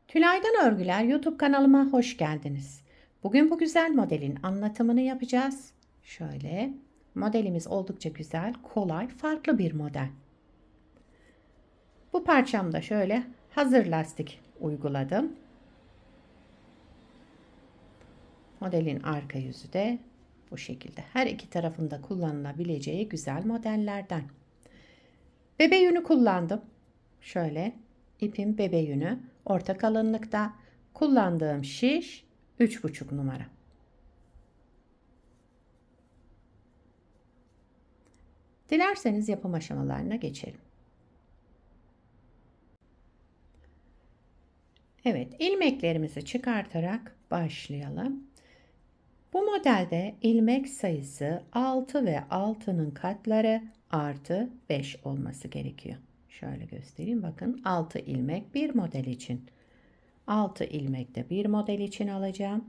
Tülay'dan Örgüler YouTube kanalıma hoş geldiniz. Bugün bu güzel modelin anlatımını yapacağız. Şöyle, modelimiz oldukça güzel, kolay, farklı bir model. Bu parçamda şöyle hazır lastik uyguladım. Modelin arka yüzü de bu şekilde. Her iki tarafında kullanılabileceği güzel modellerden. Bebe yünü kullandım. Şöyle ipim bebe yünü. Orta kalınlıkta. Kullandığım şiş 3,5 numara. Dilerseniz yapım aşamalarına geçelim. Evet, ilmeklerimizi çıkartarak başlayalım. Bu modelde ilmek sayısı 6 ve 6'nın katları artı 5 olması gerekiyor. Şöyle göstereyim. Bakın 6 ilmek bir model için. 6 ilmek de bir model için alacağım.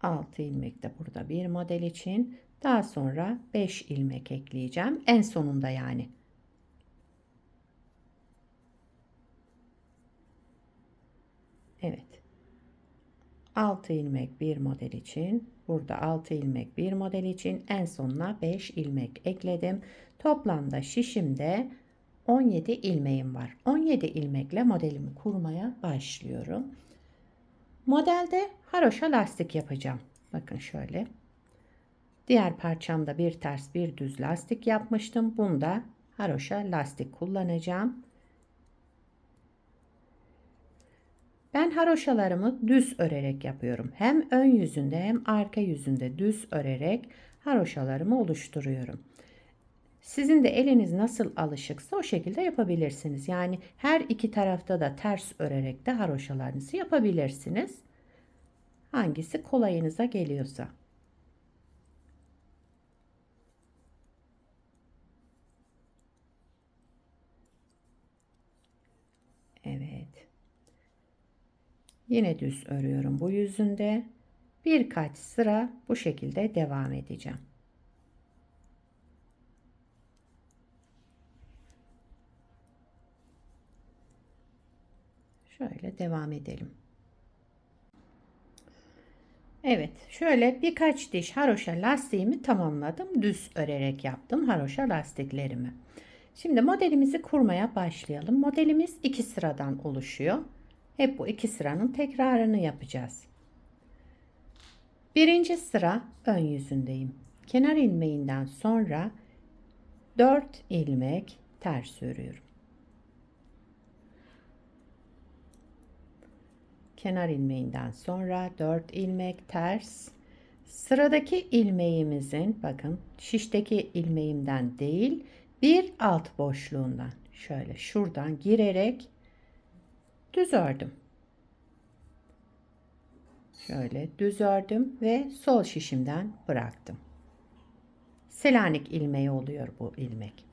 Altı ilmek de burada bir model için. Daha sonra 5 ilmek ekleyeceğim. En sonunda yani. Evet. 6 ilmek bir model için, burada 6 ilmek bir model için, en sonuna 5 ilmek ekledim. Toplamda şişimde 17 ilmeğim var. 17 ilmekle modelimi kurmaya başlıyorum. Modelde haroşa lastik yapacağım. Bakın şöyle. Diğer parçamda bir ters bir düz lastik yapmıştım. Bunda haroşa lastik kullanacağım. Ben haroşalarımı düz örerek yapıyorum. Hem ön yüzünde hem arka yüzünde düz örerek haroşalarımı oluşturuyorum. Sizin de eliniz nasıl alışıksa o şekilde yapabilirsiniz. Yani her iki tarafta da ters örerek de haroşalarınızı yapabilirsiniz. Hangisi kolayınıza geliyorsa. Evet. Yine düz örüyorum bu yüzünde. Birkaç sıra bu şekilde devam edeceğim. Şöyle devam edelim. Evet, şöyle birkaç diş haroşa lastiğimi tamamladım. Düz örerek yaptım haroşa lastiklerimi. Şimdi modelimizi kurmaya başlayalım. Modelimiz 2 sıradan oluşuyor. Hep bu 2 sıranın tekrarını yapacağız. Birinci sıra ön yüzündeyim. Kenar ilmeğinden sonra 4 ilmek ters örüyorum. Kenar ilmeğinden sonra 4 ilmek ters. Sıradaki ilmeğimizin, bakın şişteki ilmeğimden değil, bir alt boşluğundan şöyle şuradan girerek düz ördüm. Şöyle düz ördüm ve sol şişimden bıraktım. Selanik ilmeği oluyor bu ilmek.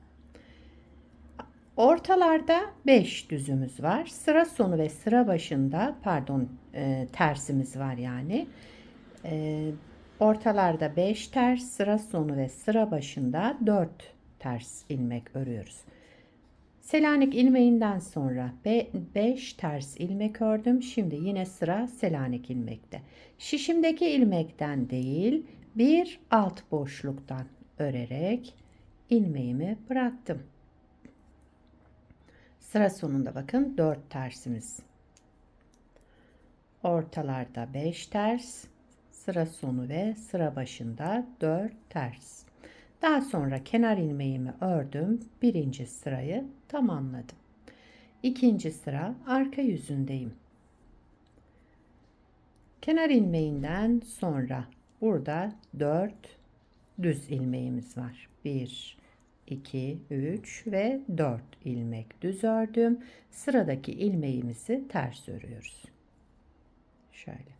Ortalarda 5 düzümüz var. Sıra sonu ve sıra başında tersimiz var yani. Ortalarda 5 ters, sıra sonu ve sıra başında 4 ters ilmek örüyoruz. Selanik ilmeğinden sonra 5 ters ilmek ördüm. Şimdi yine sıra Selanik ilmekte. Şişimdeki ilmekten değil, bir alt boşluktan örerek ilmeğimi bıraktım. Sıra sonunda bakın 4 tersimiz. Ortalarda 5 ters, sıra sonu ve sıra başında 4 ters. Daha sonra kenar ilmeğimi ördüm. Birinci sırayı tamamladım. İkinci sıra arka yüzündeyim. Kenar ilmeğinden sonra burada 4 düz ilmeğimiz var. 1, 2, 3 ve 4 ilmek düz ördüm. Sıradaki ilmeğimizi ters örüyoruz. Şöyle.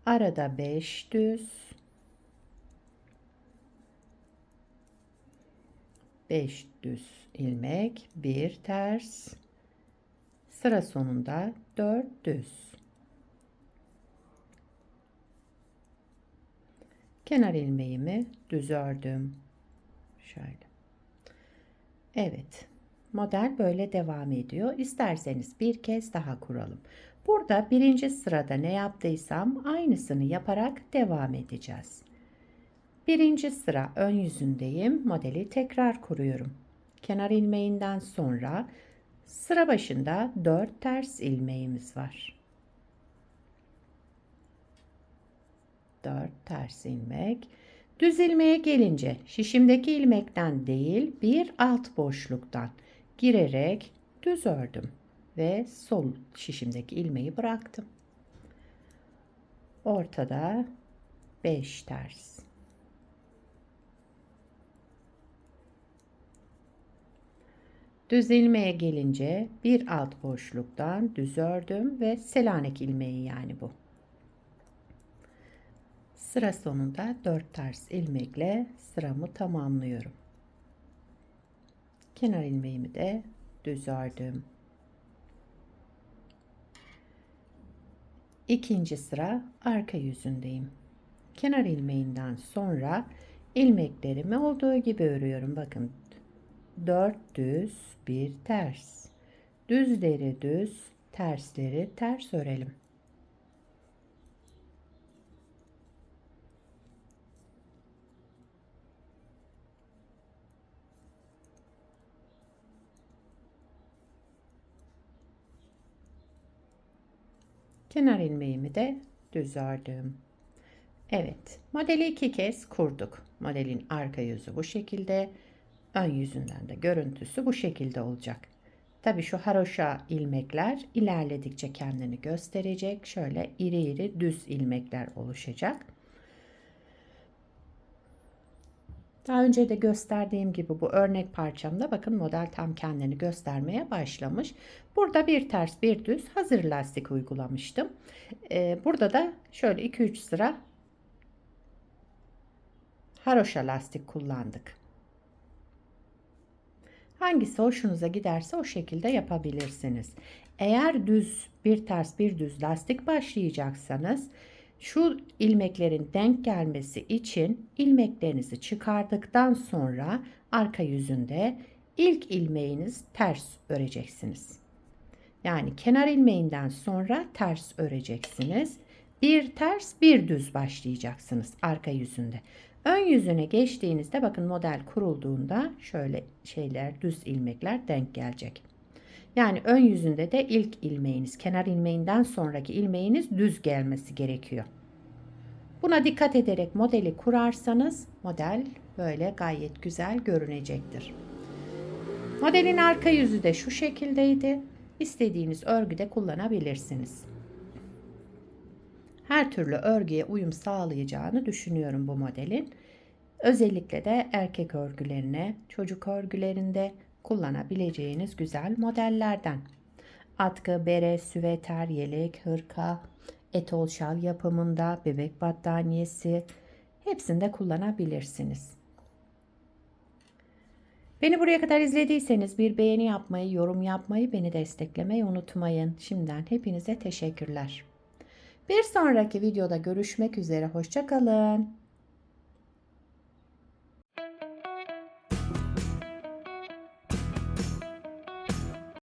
Arada 5 düz, 5 düz ilmek, bir ters, sıra sonunda 4 düz. Kenar ilmeğimi düz ördüm. Şöyle. Evet. Model böyle devam ediyor. İsterseniz bir kez daha kuralım. Burada birinci sırada ne yaptıysam aynısını yaparak devam edeceğiz. Birinci sıra ön yüzündeyim. Modeli tekrar kuruyorum. Kenar ilmeğinden sonra sıra başında 4 ters ilmeğimiz var. 4 ters ilmek. Düz ilmeğe gelince şişimdeki ilmekten değil bir alt boşluktan girerek düz ördüm ve sol şişimdeki ilmeği bıraktım. Ortada 5 ters. Düz ilmeğe gelince bir alt boşluktan düz ördüm ve Selanik ilmeği yani bu. Sıra sonunda 4 ters ilmekle sıramı tamamlıyorum. Kenar ilmeğimi de düz ördüm. İkinci sıra arka yüzündeyim. Kenar ilmeğinden sonra ilmeklerimi olduğu gibi örüyorum. Bakın 4 düz, 1 ters. Düzleri düz, tersleri ters örelim. Kenar ilmeğimi de düz ördüm. Evet, modeli 2 kez kurduk. Modelin arka yüzü bu şekilde, ön yüzünden de görüntüsü bu şekilde olacak. Tabii şu haroşa ilmekler ilerledikçe kendini gösterecek. Şöyle iri iri düz ilmekler oluşacak. Daha önce de gösterdiğim gibi bu örnek parçamda bakın model tam kendini göstermeye başlamış. Burada bir ters bir düz hazır lastik uygulamıştım. Burada da şöyle 2-3 sıra haroşa lastik kullandık. Hangisi hoşunuza giderse o şekilde yapabilirsiniz. Eğer düz bir ters bir düz lastik başlayacaksanız şu ilmeklerin denk gelmesi için ilmeklerinizi çıkardıktan sonra arka yüzünde ilk ilmeğiniz ters öreceksiniz. Yani kenar ilmeğinden sonra ters öreceksiniz. Bir ters bir düz başlayacaksınız arka yüzünde. Ön yüzüne geçtiğinizde bakın model kurulduğunda şöyle şeyler düz ilmekler denk gelecek. Yani ön yüzünde de ilk ilmeğiniz kenar ilmeğinden sonraki ilmeğiniz düz gelmesi gerekiyor. Buna dikkat ederek modeli kurarsanız model böyle gayet güzel görünecektir. Modelin arka yüzü de şu şekildeydi. İstediğiniz örgüde kullanabilirsiniz. Her türlü örgüye uyum sağlayacağını düşünüyorum bu modelin. Özellikle de erkek örgülerine, çocuk örgülerinde kullanabileceğiniz güzel modellerden. Atkı, bere, süveter, yelek, hırka, etol şal yapımında, bebek battaniyesi hepsinde kullanabilirsiniz. Beni buraya kadar izlediyseniz bir beğeni yapmayı, yorum yapmayı, beni desteklemeyi unutmayın. Şimdiden hepinize teşekkürler. Bir sonraki videoda görüşmek üzere. Hoşça kalın.